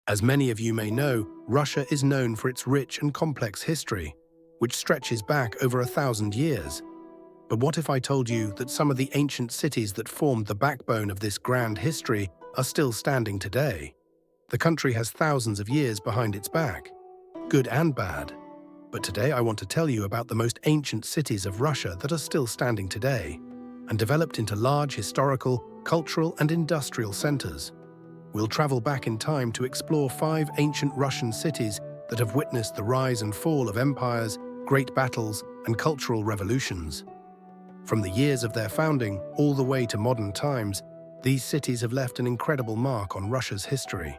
As many of you may know, Russia is known for its rich and complex history, which stretches back over 1,000 years. But what if I told you that some of the ancient cities that formed the backbone of this grand history are still standing today? The country has thousands of years behind its back, good and bad. But today I want to tell you about the most ancient cities of Russia that are still standing today and developed into large historical, cultural, and industrial centers. We'll travel back in time to explore 5 ancient Russian cities that have witnessed the rise and fall of empires, great battles, and cultural revolutions. From the years of their founding all the way to modern times, these cities have left an incredible mark on Russia's history.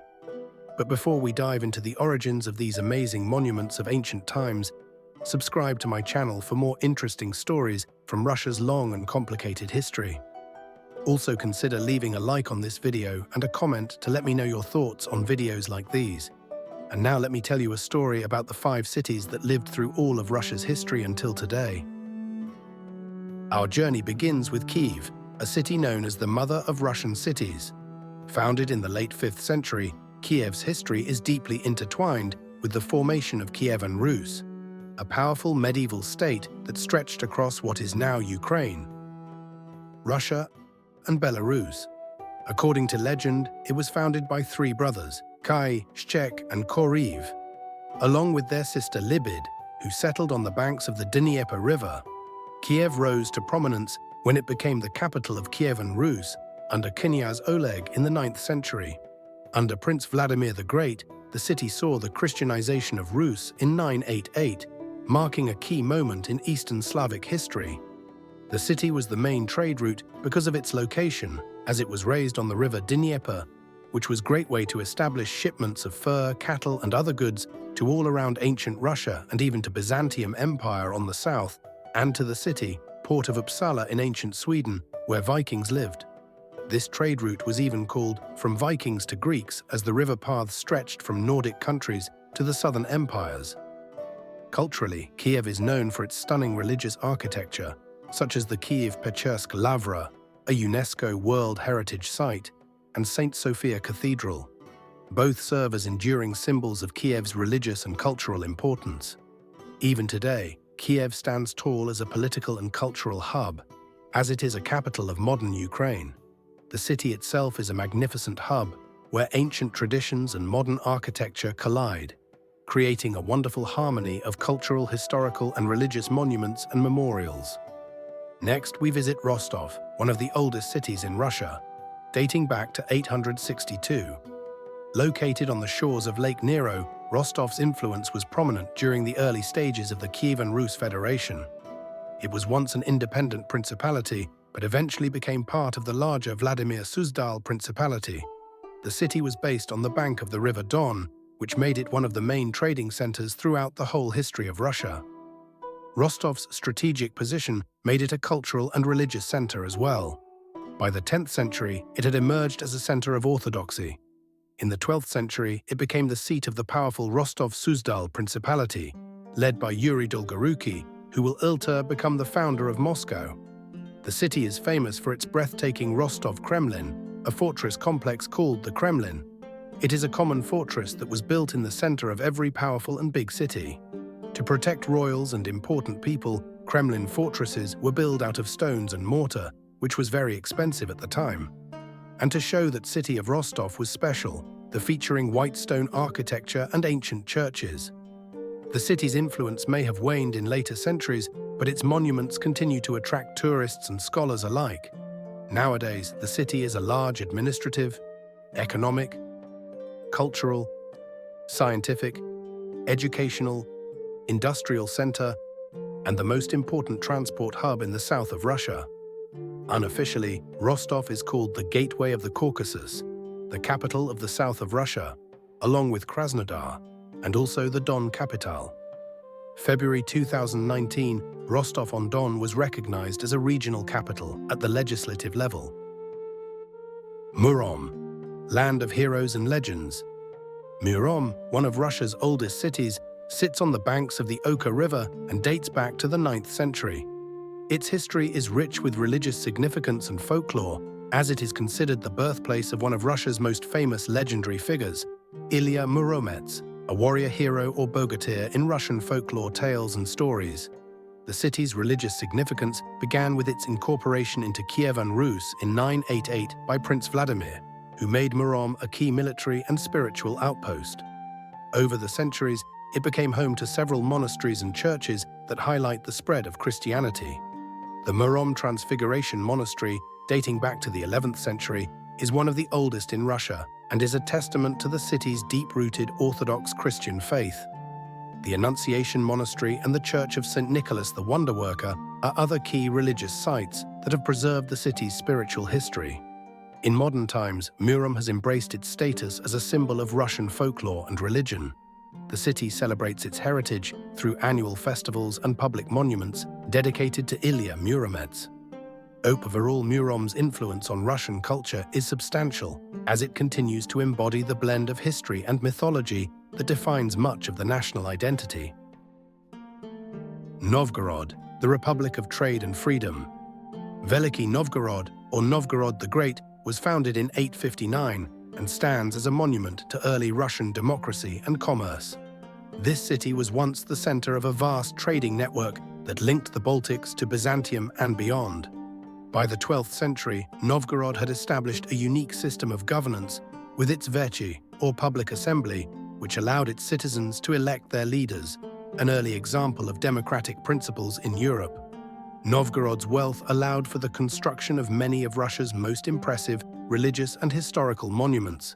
But before we dive into the origins of these amazing monuments of ancient times, subscribe to my channel for more interesting stories from Russia's long and complicated history. Also consider leaving a like on this video and a comment to let me know your thoughts on videos like these. And now let me tell you a story about the 5 cities that lived through all of Russia's history until today. Our journey begins with Kiev, a city known as the mother of Russian cities. Founded in the late 5th century, Kiev's history is deeply intertwined with the formation of Kievan Rus, a powerful medieval state that stretched across what is now Ukraine, Russia, and Belarus. According to legend, it was founded by 3 brothers, Kai, Shchek, and Koriv, along with their sister Libid, who settled on the banks of the Dnieper River. Kiev rose to prominence when it became the capital of Kievan Rus under Knyaz Oleg in the 9th century. Under Prince Vladimir the Great, the city saw the Christianization of Rus in 988, marking a key moment in Eastern Slavic history. The city was the main trade route because of its location, as it was raised on the river Dnieper, which was a great way to establish shipments of fur, cattle, and other goods to all around ancient Russia and even to Byzantium Empire on the south, and to the city, port of Uppsala in ancient Sweden, where Vikings lived. This trade route was even called from Vikings to Greeks, as the river paths stretched from Nordic countries to the southern empires. Culturally, Kiev is known for its stunning religious architecture, such as the Kiev-Pechersk Lavra, a UNESCO World Heritage Site, and St. Sophia Cathedral. Both serve as enduring symbols of Kiev's religious and cultural importance. Even today, Kiev stands tall as a political and cultural hub, as it is a capital of modern Ukraine. The city itself is a magnificent hub where ancient traditions and modern architecture collide, creating a wonderful harmony of cultural, historical, and religious monuments and memorials. Next, we visit Rostov, one of the oldest cities in Russia, dating back to 862. Located on the shores of Lake Nero, Rostov's influence was prominent during the early stages of the Kievan Rus Federation. It was once an independent principality, but eventually became part of the larger Vladimir Suzdal Principality. The city was based on the bank of the river Don, which made it one of the main trading centers throughout the whole history of Russia. Rostov's strategic position made it a cultural and religious center as well. By the 10th century, it had emerged as a center of orthodoxy. In the 12th century, it became the seat of the powerful Rostov-Suzdal Principality, led by Yuri Dolgoruki, who will later become the founder of Moscow. The city is famous for its breathtaking Rostov Kremlin, a fortress complex called the Kremlin. It is a common fortress that was built in the center of every powerful and big city. To protect royals and important people, Kremlin fortresses were built out of stones and mortar, which was very expensive at the time. And to show that city of Rostov was special, the featuring white stone architecture and ancient churches. The city's influence may have waned in later centuries, but its monuments continue to attract tourists and scholars alike. Nowadays, the city is a large administrative, economic, cultural, scientific, educational, industrial center, and the most important transport hub in the south of Russia. Unofficially, Rostov is called the Gateway of the Caucasus, the capital of the south of Russia, along with Krasnodar, and also the Don capital. February 2019, Rostov-on-Don was recognized as a regional capital at the legislative level. Murom, land of heroes and legends. Murom, one of Russia's oldest cities, sits on the banks of the Oka River and dates back to the 9th century. Its history is rich with religious significance and folklore, as it is considered the birthplace of one of Russia's most famous legendary figures, Ilya Muromets, a warrior hero or bogatyr in Russian folklore tales and stories. The city's religious significance began with its incorporation into Kievan Rus in 988 by Prince Vladimir, who made Murom a key military and spiritual outpost. Over the centuries, it became home to several monasteries and churches that highlight the spread of Christianity. The Murom Transfiguration Monastery, dating back to the 11th century, is one of the oldest in Russia and is a testament to the city's deep-rooted Orthodox Christian faith. The Annunciation Monastery and the Church of St. Nicholas the Wonderworker are other key religious sites that have preserved the city's spiritual history. In modern times, Murom has embraced its status as a symbol of Russian folklore and religion. The city celebrates its heritage through annual festivals and public monuments dedicated to Ilya Muromets. Overall, Murom's influence on Russian culture is substantial, as it continues to embody the blend of history and mythology that defines much of the national identity. Novgorod, the Republic of Trade and Freedom. Veliki Novgorod, or Novgorod the Great, was founded in 859 and stands as a monument to early Russian democracy and commerce. This city was once the center of a vast trading network that linked the Baltics to Byzantium and beyond. By the 12th century, Novgorod had established a unique system of governance with its vechi, or public assembly, which allowed its citizens to elect their leaders, an early example of democratic principles in Europe. Novgorod's wealth allowed for the construction of many of Russia's most impressive religious and historical monuments.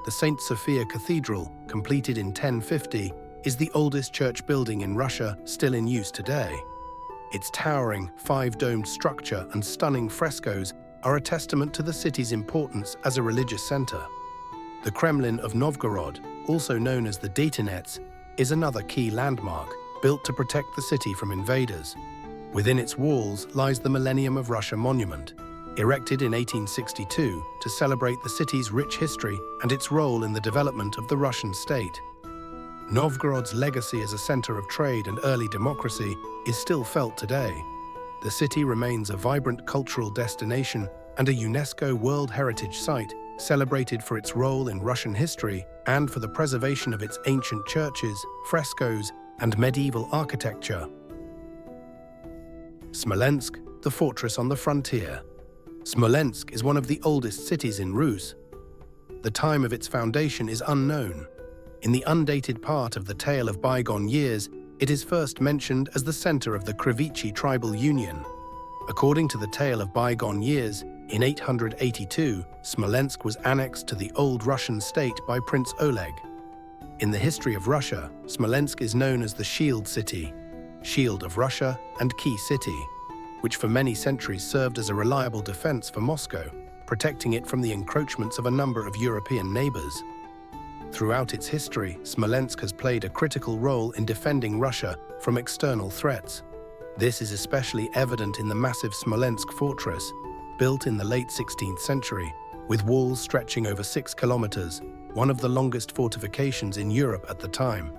The St. Sophia Cathedral, completed in 1050, is the oldest church building in Russia still in use today. Its towering, five-domed structure and stunning frescoes are a testament to the city's importance as a religious center. The Kremlin of Novgorod, also known as the Detenets, is another key landmark, built to protect the city from invaders. Within its walls lies the Millennium of Russia Monument, erected in 1862 to celebrate the city's rich history and its role in the development of the Russian state. Novgorod's legacy as a center of trade and early democracy is still felt today. The city remains a vibrant cultural destination and a UNESCO World Heritage Site, celebrated for its role in Russian history and for the preservation of its ancient churches, frescoes, and medieval architecture. Smolensk, the fortress on the frontier. Smolensk is one of the oldest cities in Rus. The time of its foundation is unknown. In the undated part of the Tale of Bygone Years, it is first mentioned as the center of the Krivichi tribal union. According to the Tale of Bygone Years, in 882, Smolensk was annexed to the old Russian state by Prince Oleg. In the history of Russia, Smolensk is known as the Shield City, Shield of Russia, and Key City, which for many centuries served as a reliable defense for Moscow, protecting it from the encroachments of a number of European neighbors. Throughout its history, Smolensk has played a critical role in defending Russia from external threats. This is especially evident in the massive Smolensk fortress, built in the late 16th century, with walls stretching over 6 kilometers, one of the longest fortifications in Europe at the time.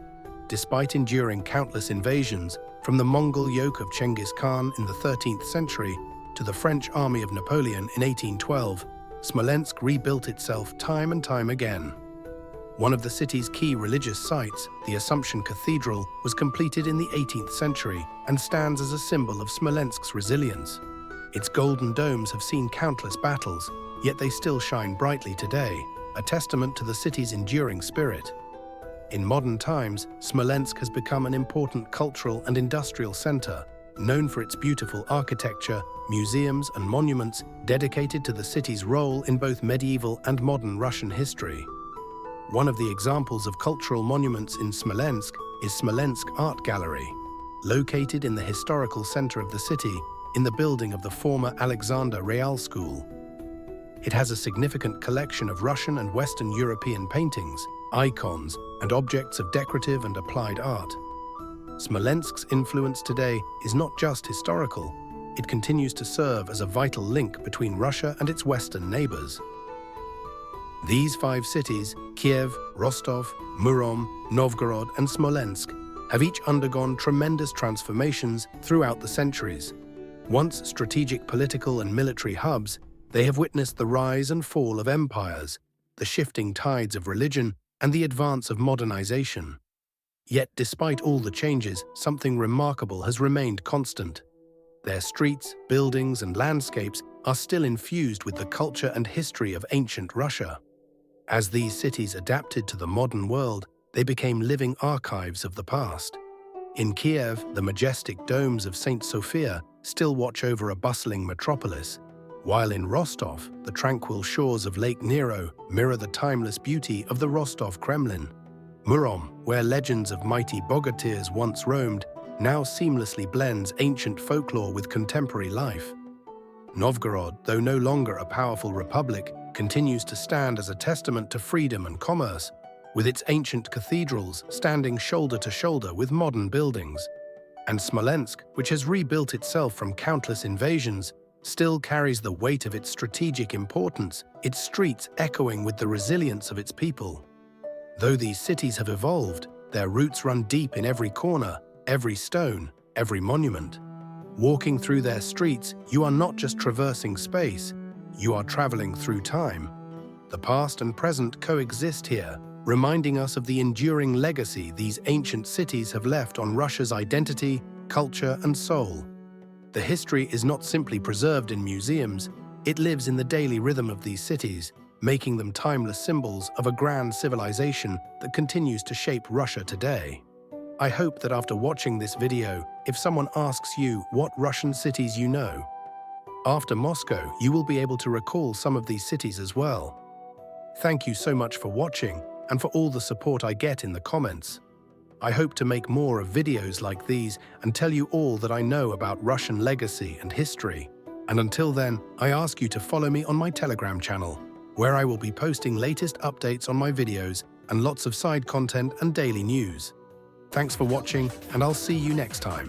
Despite enduring countless invasions, from the Mongol yoke of Genghis Khan in the 13th century to the French army of Napoleon in 1812, Smolensk rebuilt itself time and time again. One of the city's key religious sites, the Assumption Cathedral, was completed in the 18th century and stands as a symbol of Smolensk's resilience. Its golden domes have seen countless battles, yet they still shine brightly today, a testament to the city's enduring spirit. In modern times, Smolensk has become an important cultural and industrial center, known for its beautiful architecture, museums, and monuments dedicated to the city's role in both medieval and modern Russian history. One of the examples of cultural monuments in Smolensk is Smolensk Art Gallery, located in the historical center of the city in the building of the former Alexander Real School. It has a significant collection of Russian and Western European paintings, icons, and objects of decorative and applied art. Smolensk's influence today is not just historical, it continues to serve as a vital link between Russia and its Western neighbors. These 5 cities, Kiev, Rostov, Murom, Novgorod, and Smolensk, have each undergone tremendous transformations throughout the centuries. Once strategic political and military hubs, they have witnessed the rise and fall of empires, the shifting tides of religion, and the advance of modernization. Yet, despite all the changes, something remarkable has remained constant. Their streets, buildings, and landscapes are still infused with the culture and history of ancient Russia. As these cities adapted to the modern world, they became living archives of the past. In Kiev, the majestic domes of St. Sophia still watch over a bustling metropolis, while in Rostov, the tranquil shores of Lake Nero mirror the timeless beauty of the Rostov Kremlin. Murom, where legends of mighty bogatirs once roamed, now seamlessly blends ancient folklore with contemporary life. Novgorod, though no longer a powerful republic, continues to stand as a testament to freedom and commerce, with its ancient cathedrals standing shoulder to shoulder with modern buildings. And Smolensk, which has rebuilt itself from countless invasions, still carries the weight of its strategic importance, its streets echoing with the resilience of its people. Though these cities have evolved, their roots run deep in every corner, every stone, every monument. Walking through their streets, you are not just traversing space, you are traveling through time. The past and present coexist here, reminding us of the enduring legacy these ancient cities have left on Russia's identity, culture, and soul. The history is not simply preserved in museums, it lives in the daily rhythm of these cities, making them timeless symbols of a grand civilization that continues to shape Russia today. I hope that after watching this video, if someone asks you what Russian cities you know, after Moscow, you will be able to recall some of these cities as well. Thank you so much for watching and for all the support I get in the comments. I hope to make more of videos like these and tell you all that I know about Russian legacy and history. And until then, I ask you to follow me on my Telegram channel, where I will be posting latest updates on my videos and lots of side content and daily news. Thanks for watching, and I'll see you next time.